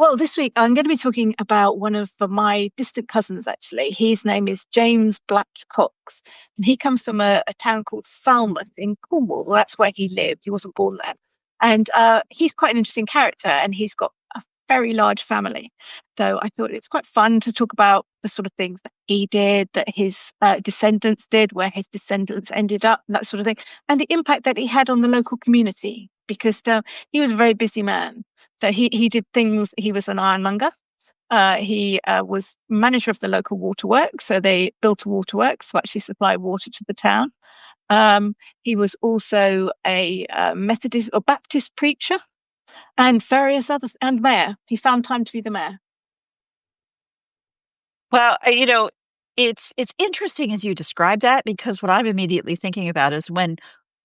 Well, this week I'm going to be talking about one of my distant cousins, actually. His name is James Blatch Cox, and he comes from a town called Falmouth in Cornwall. Well, that's where he lived. He wasn't born there. And he's quite an interesting character, and he's got a very large family. So I thought it's quite fun to talk about the sort of things that he did, that his descendants did, where his descendants ended up, and that sort of thing, and the impact that he had on the local community, because he was a very busy man. So he did things. He was an ironmonger. He was manager of the local waterworks. So they built a waterworks to actually supply water to the town. He was also a Methodist or Baptist preacher and various other and mayor. He found time to be the mayor. Well, it's interesting as you describe that because what I'm immediately thinking about is when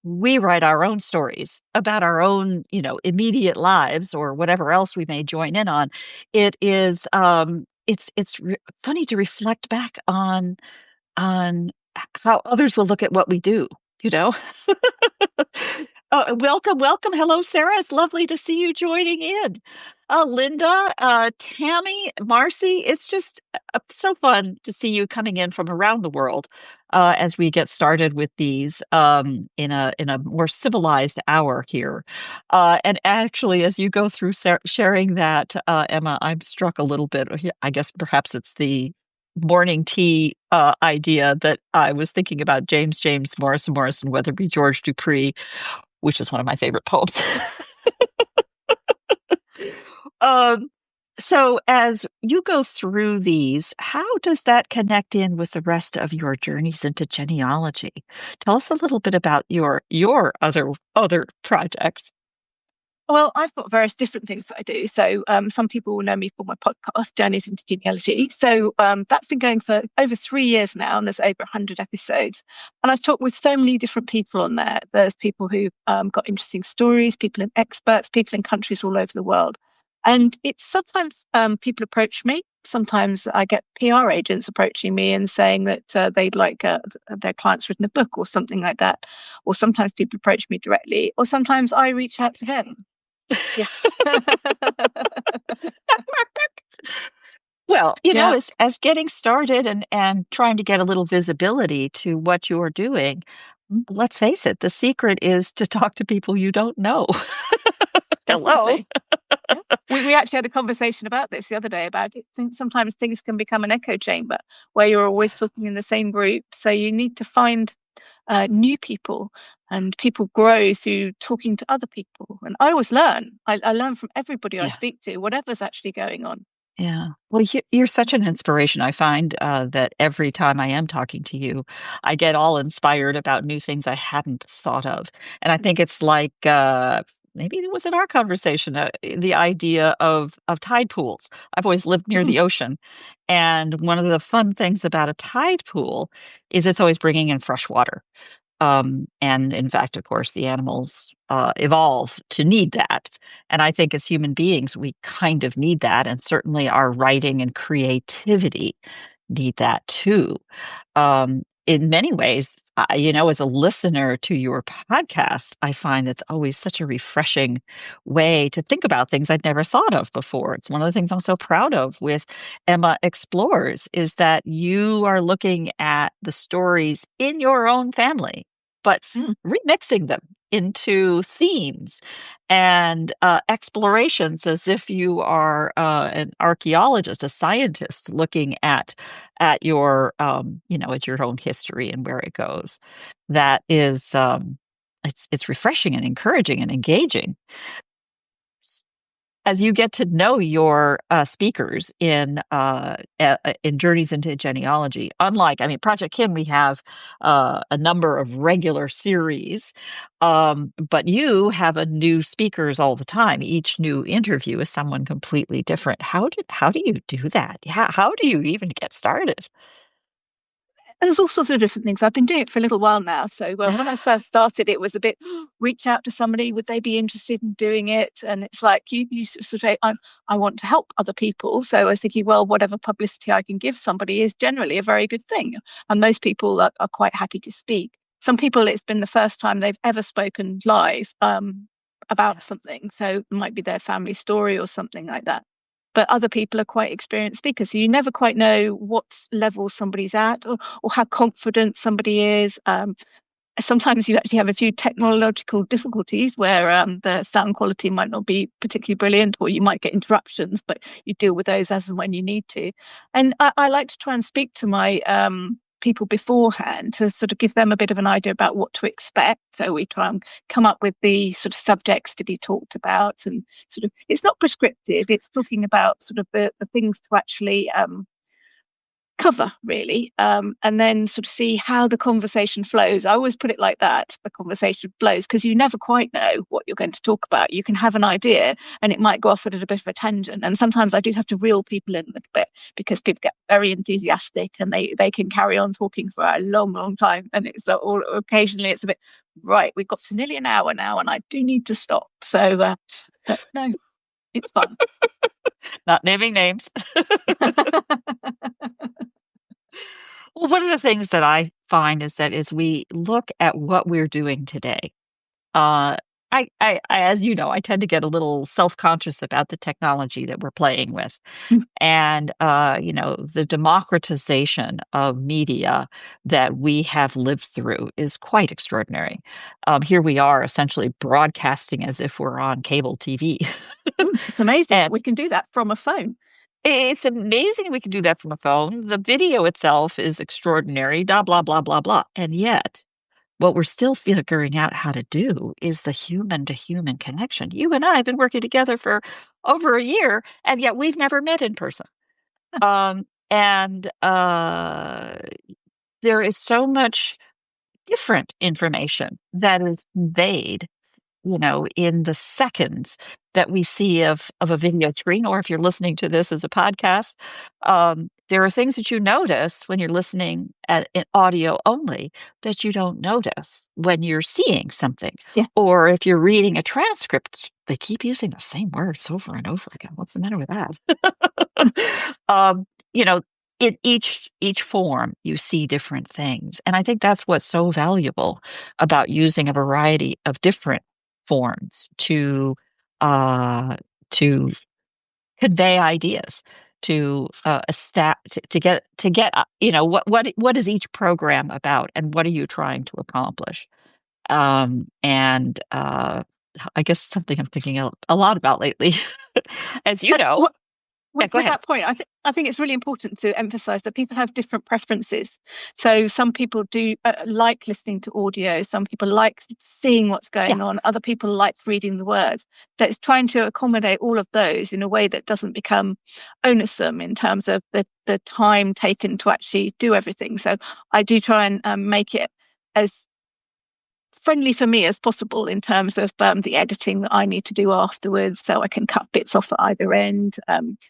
we write our own stories about our own, immediate lives or whatever else we may join in on. It is funny to reflect back on how others will look at what we do, you know. Welcome, welcome. Hello, Sarah. It's lovely to see you joining in. Linda, Tammy, Marcy, it's just so fun to see you coming in from around the world as we get started with these in a more civilized hour here. And actually, as you go through sharing that, Emma, I'm struck a little bit. I guess perhaps it's the morning tea idea that I was thinking about James Morrison, Weatherby, George Dupree, which is one of my favorite poems. um, so as you go through these, how does that connect in with the rest of your journeys into genealogy? Tell us a little bit about your other projects. Well, I've got various different things that I do. So some people will know me for my podcast, Journeys into Genealogy. So that's been going for over 3 years now, and there's over 100 episodes. And I've talked with so many different people on there. There's people who've got interesting stories, people and experts, people in countries all over the world. And it's sometimes people approach me. Sometimes I get PR agents approaching me and saying that they'd like their clients written a book or something like that. Or sometimes people approach me directly, or sometimes I reach out to them. Yeah. Well, Yeah. as getting started and trying to get a little visibility to what you're doing, let's face it, the secret is to talk to people you don't know. Hello. Definitely. Yeah. We actually had a conversation about this the other day about it. Sometimes things can become an echo chamber where you're always talking in the same group. So you need to find new people, and people grow through talking to other people. And I always learn. I learn from everybody I Yeah. speak to, whatever's actually going on. Yeah. Well, you're such an inspiration. I find that every time I am talking to you, I get all inspired about new things I hadn't thought of. And I think it's like maybe it was in our conversation, the idea of tide pools. I've always lived near Mm, the ocean. And one of the fun things about a tide pool is it's always bringing in fresh water. And in fact, of course, the animals evolve to need that. And I think as human beings, we kind of need that. And certainly our writing and creativity need that too. In many ways, as a listener to your podcast, I find it's always such a refreshing way to think about things I'd never thought of before. It's one of the things I'm so proud of with Emma Explores is that you are looking at the stories in your own family, but mm. remixing them into themes and explorations as if you are an archaeologist, a scientist looking at your at your own history and where it goes. That is it's refreshing and encouraging and engaging as you get to know your speakers in Journeys into Genealogy. Unlike, I mean, Projectkin, we have a number of regular series, but you have a new speakers all the time. Each new interview is someone completely different. How do you do that? How do you even get started? There's all sorts of different things. I've been doing it for a little while now. So when I first started, it was a bit reach out to somebody. Would they be interested in doing it? And it's like you sort of say, I want to help other people. So I was thinking, well, whatever publicity I can give somebody is generally a very good thing. And most people are quite happy to speak. Some people, it's been the first time they've ever spoken live about something. So it might be their family story or something like that. but other people are quite experienced speakers. So you never quite know what level somebody's at, or how confident somebody is. Sometimes you actually have a few technological difficulties where the sound quality might not be particularly brilliant, or you might get interruptions, but you deal with those as and when you need to. And I like to try and speak to my people beforehand to sort of give them a bit of an idea about what to expect. So we try and come up with the sort of subjects to be talked about, and sort of, it's not prescriptive, it's talking about sort of the things to actually cover, really, and then sort of see how the conversation flows. I always put it like that: the conversation flows, because you never quite know what you're going to talk about. You can have an idea and it might go off at a bit of a tangent, and sometimes I do have to reel people in a little bit, because people get very enthusiastic and they can carry on talking for a long time, and it's all, occasionally it's a bit, right, we've got to nearly an hour now and I do need to stop. So but no, it's fun. Not naming names. Well, one of the things that I find is that as we look at what we're doing today, uh, as you know, I tend to get a little self-conscious about the technology that we're playing with. And, the democratization of media that we have lived through is quite extraordinary. Here we are essentially broadcasting as if we're on cable TV. It's amazing And we can do that from a phone. it's amazing we can do that from a phone. The video itself is extraordinary, blah, blah, blah, blah, blah. And yet, what we're still figuring out how to do is the human to human connection. You and I have been working together for over a year, and yet we've never met in person. And there is so much different information that is conveyed, in the seconds that we see of a video screen, or if you're listening to this as a podcast, there are things that you notice when you're listening in audio only that you don't notice when you're seeing something. Yeah. Or if you're reading a transcript, they keep using the same words over and over again. What's the matter with that? You know, in each form, you see different things. And I think that's what's so valuable about using a variety of different forms to convey ideas, to get what is each program about, and what are you trying to accomplish. And I guess something I'm thinking a lot about lately, as you But know. what, Yeah, go with ahead. that point, I think it's really important to emphasize that people have different preferences. So some people do like listening to audio, some people like seeing what's Yeah, going on, other people like reading the words. So it's trying to accommodate all of those in a way that doesn't become onersome in terms of the time taken to actually do everything. So I do try and make it as friendly for me as possible in terms of the editing that I need to do afterwards, so I can cut bits off at either end.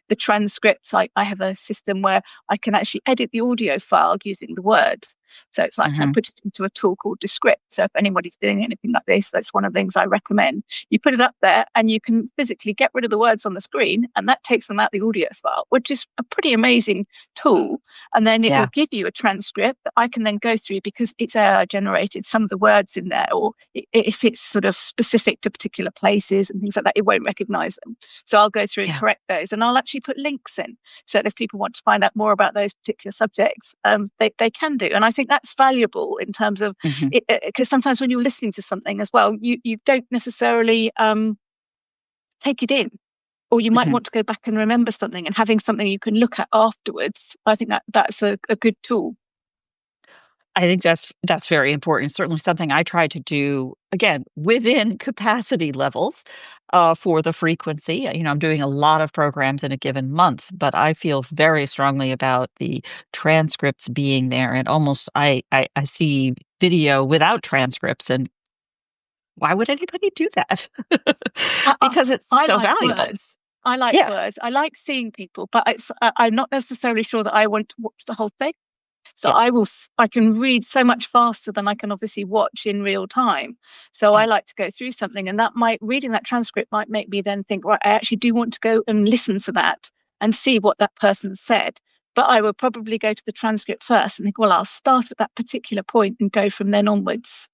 The transcripts, I have a system where I can actually edit the audio file using the words. So it's like I hmm put it into a tool called Descript. So if anybody's doing anything like this, that's one of the things I recommend. You put it up there and you can physically get rid of the words on the screen, and that takes them out the audio file, which is a pretty amazing tool. And then it will yeah, give you a transcript that I can then go through, because it's AI generated. Some of the words in there, or if it's sort of specific to particular places and things like that, it won't recognize them. So I'll go through and yeah. correct those, and I'll actually put links in, so that if people want to find out more about those particular subjects, they can do. And I think that's valuable in terms of hmm it, because sometimes when you're listening to something as well, you don't necessarily take it in, or you might hmm want to go back and remember something, and having something you can look at afterwards, I think that's a good tool. I think that's very important. Certainly something I try to do, again, within capacity levels, for the frequency. I'm doing a lot of programs in a given month, but I feel very strongly about the transcripts being there. And almost I see video without transcripts, and why would anybody do that? I, I, Because it's I so like valuable. words. I like Yeah, words. I like seeing people, but I'm not necessarily sure that I want to watch the whole thing. So yeah, I can read so much faster than I can obviously watch in real time. So I yeah, like to go through something, and reading that transcript might make me then think, right, I actually do want to go and listen to that and see what that person said. But I would probably go to the transcript first and think, well, I'll start at that particular point and go from then onwards.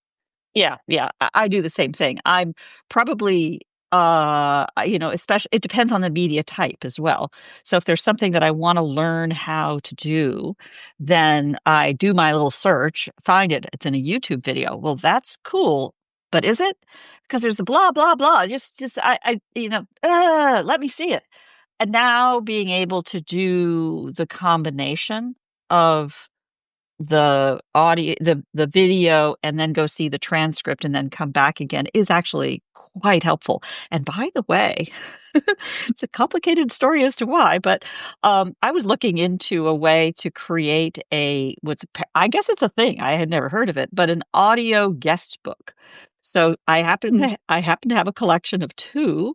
yeah, yeah. I do the same thing. I'm probably especially it depends on the media type as well. So if there's something that I want to learn how to do, then I do my little search, find it. It's in a YouTube video. Well, that's cool, but is it? Because there's a blah blah blah. Let me see it. And now being able to do the combination of the audio, the video, and then go see the transcript and then come back again is actually quite helpful. And by the way, it's a complicated story as to why, but I was looking into a way to create I guess it's a thing. I had never heard of it, but an audio guest book. So Mm. I happen to have a collection of two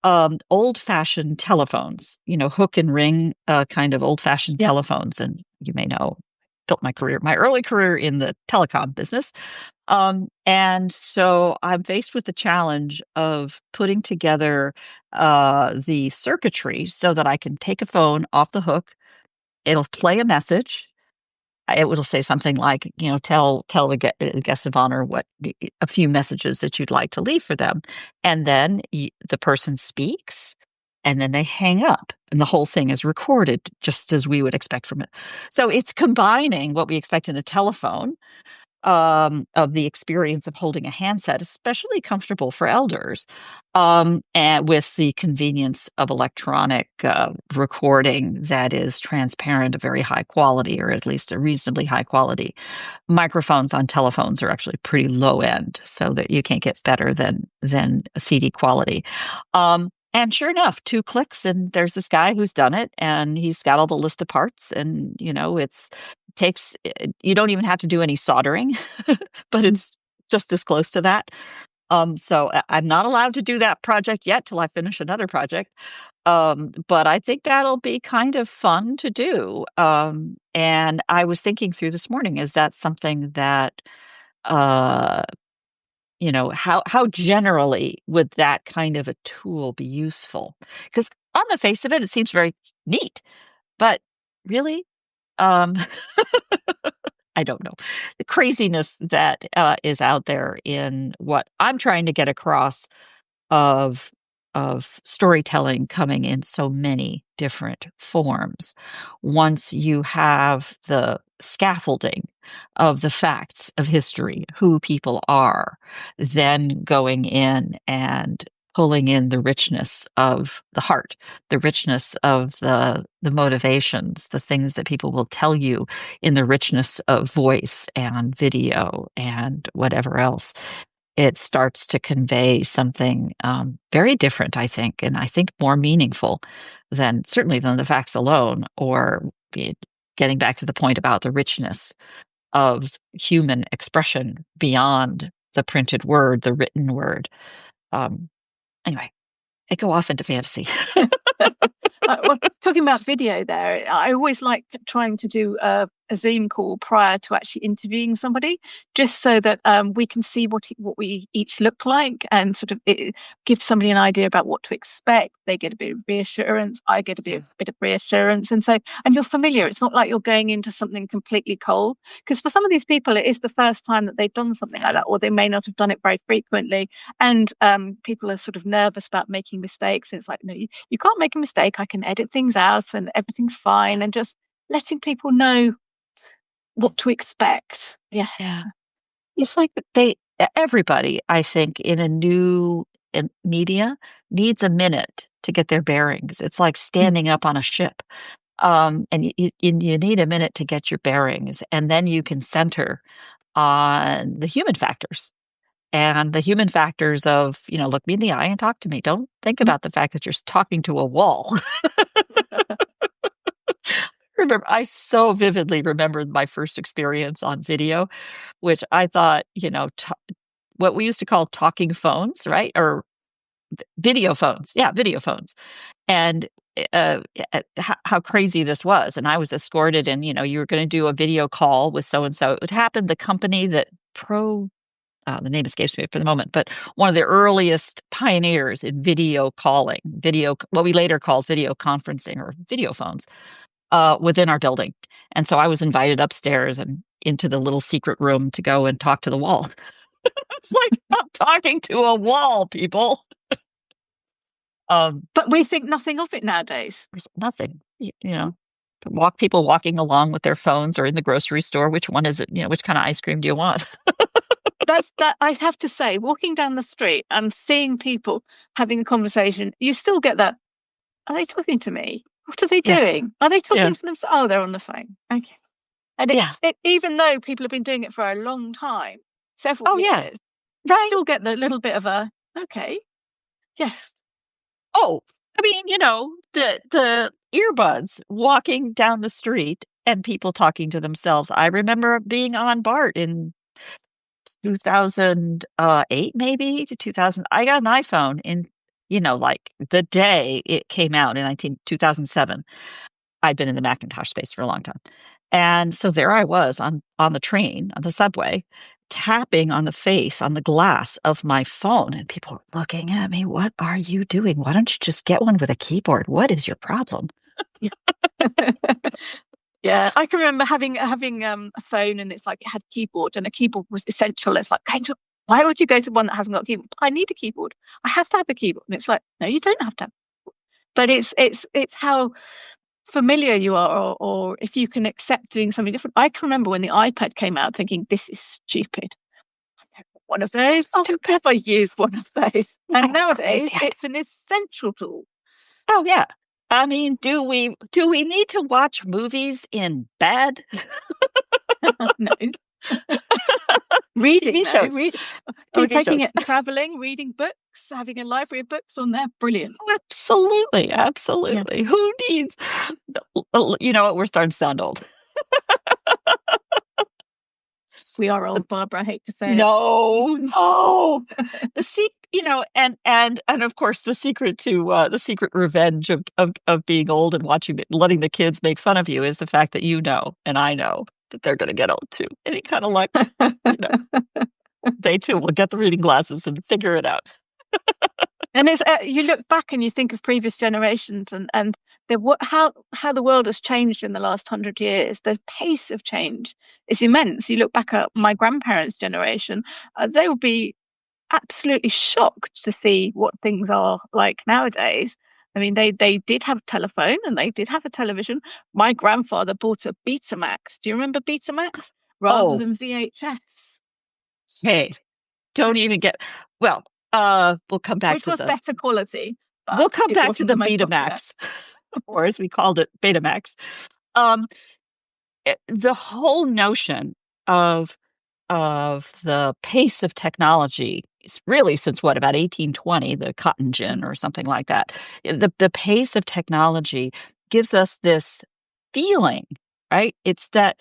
old-fashioned telephones, hook and ring kind of old-fashioned Yeah. telephones. And you may know, built my early career in the telecom business. And so I'm faced with the challenge of putting together the circuitry so that I can take a phone off the hook. It'll play a message. It will say something like, tell the guest of honor a few messages that you'd like to leave for them. And then the person speaks and then they hang up and the whole thing is recorded just as we would expect from it. So it's combining what we expect in a telephone, of the experience of holding a handset, especially comfortable for elders, and with the convenience of electronic recording that is transparent, of very high quality, or at least a reasonably high quality. Microphones on telephones are actually pretty low end, so that you can't get better than a CD quality. And sure enough, 2 clicks, and there's this guy who's done it, and he's got all the list of parts, and you don't even have to do any soldering, but Mm. it's just this close to that. So I'm not allowed to do that project yet till I finish another project. But I think that'll be kind of fun to do. And I was thinking through this morning, is that something that, uh, how generally would that kind of a tool be useful? Because on the face of it, it seems very neat, but really, um, I don't know. The craziness that is out there in what I'm trying to get across of storytelling coming in so many different forms. Once you have the scaffolding of the facts of history, who people are, then going in and pulling in the richness of the heart, the richness of the motivations, the things that people will tell you in the richness of voice and video and whatever else, it starts to convey something very different, I think, and I think more meaningful than certainly than the facts alone, or getting back to the point about the richness of human expression beyond the printed word, the written word. Um, anyway, I go off into fantasy. Well, talking about video there, I always like trying to do a Zoom call prior to actually interviewing somebody, just so that we can see what we each look like, and sort of it gives somebody an idea about what to expect. They get a bit of reassurance, I get a bit of reassurance, and you're familiar. It's not like you're going into something completely cold, because for some of these people, it is the first time that they've done something like that, or they may not have done it very frequently, and people are sort of nervous about making mistakes. And it's like, no, you can't make a mistake. I can edit things out, and everything's fine, and just letting people know what to expect. Yes. Yeah. It's like everybody, I think, in a new media needs a minute to get their bearings. It's like Mm. standing up on a ship. And you need a minute to get your bearings, and then you can center on the human factors. And the human factors of, look me in the eye and talk to me. Don't think Mm. about the fact that you're talking to a wall. Remember, I so vividly remember my first experience on video, which I thought, what we used to call talking phones, right? Or video phones. Yeah, video phones. And how crazy this was. And I was escorted, and, you were going to do a video call with so and so. It happened, the company that the name escapes me for the moment, but one of the earliest pioneers in video calling, what we later called video conferencing or video phones, within our building. And so I was invited upstairs and into the little secret room to go and talk to the wall. It's like, I'm talking to a wall, people. But we think nothing of it nowadays. There's nothing, you know. People walking along with their phones or in the grocery store. Which one is it? You know, which kind of ice cream do you want? That's that I have to say, walking down the street and seeing people having a conversation, you still get that. Are they talking to me? What are they Yeah, doing? Are they yeah, talking to themselves? Oh, they're on the phone. Okay. And yeah. even though people have been doing it for a long time, several Oh, yeah. years, you Right. still get the little bit of a, okay, yes. Oh, I mean, the earbuds walking down the street and people talking to themselves. I remember being on BART in 2008, maybe to 2000. I got an iPhone in, like the day it came out in 2007. I'd been in the Macintosh space for a long time. And so there I was on the train, on the subway, tapping on the face, on the glass of my phone. And people were looking at me. What are you doing? Why don't you just get one with a keyboard? What is your problem? Yeah. Yeah, I can remember having a phone and it's like it had a keyboard and a keyboard was essential. It's like why would you go to one that hasn't got a keyboard? I need a keyboard. I have to have a keyboard. And it's like, no, you don't have to have. But it's how familiar you are, or if you can accept doing something different. I can remember when the iPad came out thinking this is stupid. One of those. I'll never use one of those. And I nowadays idiot. it's an essential tool. Oh yeah. I mean, do we need to watch movies in bed? No. Reading TV though, shows, TV taking shows. it traveling, reading books, having a library of books on there, brilliant. Absolutely, Yeah, absolutely. Who needs? You know what? We're starting to sound old. we are old, Barbara. I hate to say it. No, no. And of course the secret revenge of being old and letting the kids make fun of you is the fact that and I know that they're going to get old too. Any kind of luck, you know, they too will get the reading glasses and figure it out. And it's you look back and you think of previous generations and how the world has changed in the last 100 years. The pace of change is immense. You look back at my grandparents' generation, they would be absolutely shocked to see what things are like nowadays. I mean, they did have a telephone and they did have a television. My grandfather bought a Betamax. Do you remember Betamax? Rather Oh, than VHS, hey, don't even get well. We'll come back which to was the better quality, but we'll come it back to wasn't the the most popular. Betamax, or as we called it, Betamax. Um, the whole notion of the pace of technology is really since what, about 1820, the cotton gin or something like that. The pace of technology gives us this feeling, right? It's that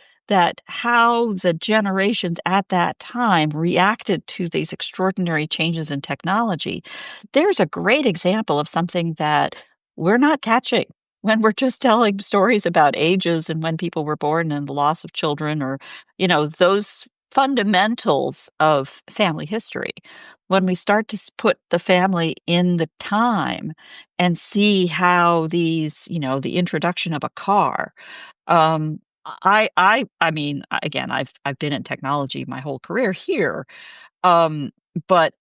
how the generations at that time reacted to these extraordinary changes in technology. There's a great example of something that we're not catching when we're just telling stories about ages and when people were born and the loss of children, or those fundamentals of family history. When we start to put the family in the time and see how the introduction of a car. I mean, again, I've been in technology my whole career here, but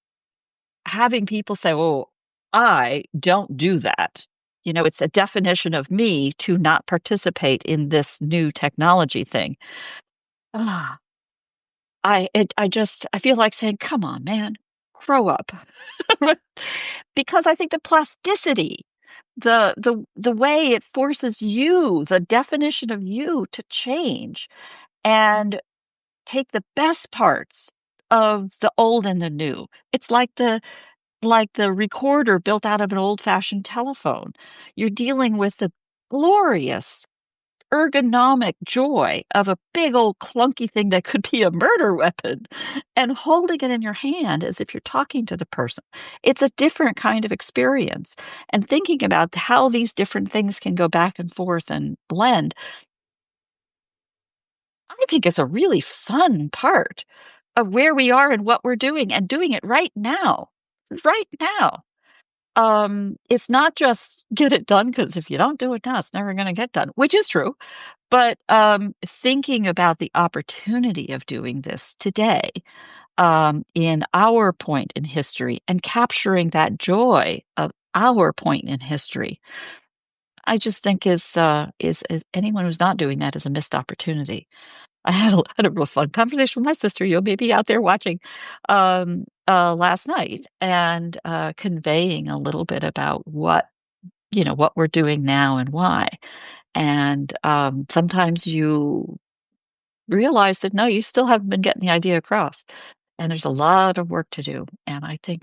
having people say, "Oh, I don't do that." It's a definition of me to not participate in this new technology thing. Ah, I feel like saying, "Come on, man, grow up." Because I think the plasticity, the way it forces you, the definition of you to change and take the best parts of the old and the new. It's like the recorder built out of an old-fashioned telephone. You're dealing with the glorious ergonomic joy of a big old clunky thing that could be a murder weapon and holding it in your hand as if you're talking to the person. It's a different kind of experience. And thinking about how these different things can go back and forth and blend, I think is a really fun part of where we are and what we're doing and doing it right now. Right now. It's not just get it done, because if you don't do it now, it's never going to get done, which is true. But thinking about the opportunity of doing this today, in our point in history, and capturing that joy of our point in history, I just think is anyone who's not doing that is a missed opportunity. I had a real fun conversation with my sister. You may be out there watching last night and conveying a little bit about what we're doing now and why. And sometimes you realize that no, you still haven't been getting the idea across, and there's a lot of work to do. And I think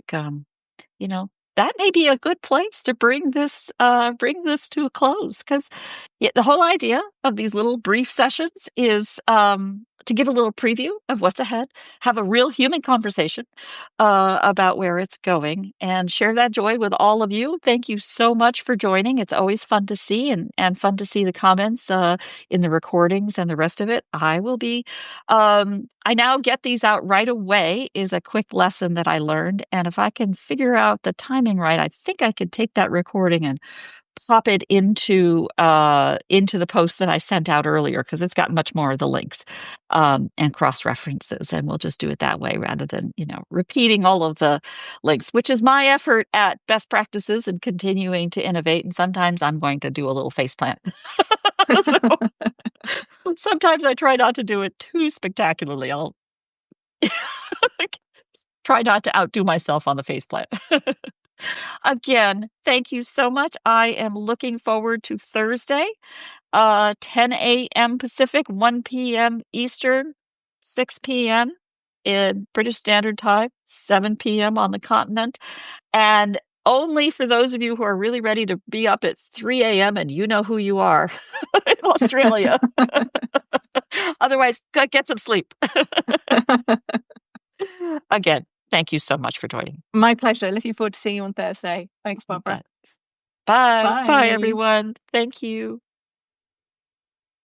you know, that may be a good place to bring this to a close because the whole idea of these little brief sessions is to give a little preview of what's ahead, have a real human conversation about where it's going, and share that joy with all of you. Thank you so much for joining. It's always fun to see and fun to see the comments in the recordings and the rest of it. I now get these out right away is a quick lesson that I learned. And if I can figure out the timing right, I think I could take that recording and pop it into the post that I sent out earlier because it's got much more of the links and cross references, and we'll just do it that way rather than repeating all of the links, which is my effort at best practices and continuing to innovate. And sometimes I'm going to do a little faceplant. So sometimes I try not to do it too spectacularly. I'll try not to outdo myself on the faceplant. Again, thank you so much. I am looking forward to Thursday, 10 a.m. Pacific, 1 p.m. Eastern, 6 p.m. in British Standard Time, 7 p.m. on the continent. And only for those of you who are really ready to be up at 3 a.m. and you know who you are in Australia. Otherwise, get some sleep. Again, thank you so much for joining. My pleasure. Looking forward to seeing you on Thursday. Thanks, Barbara. Bye. Bye, Bye. everyone. Thank you.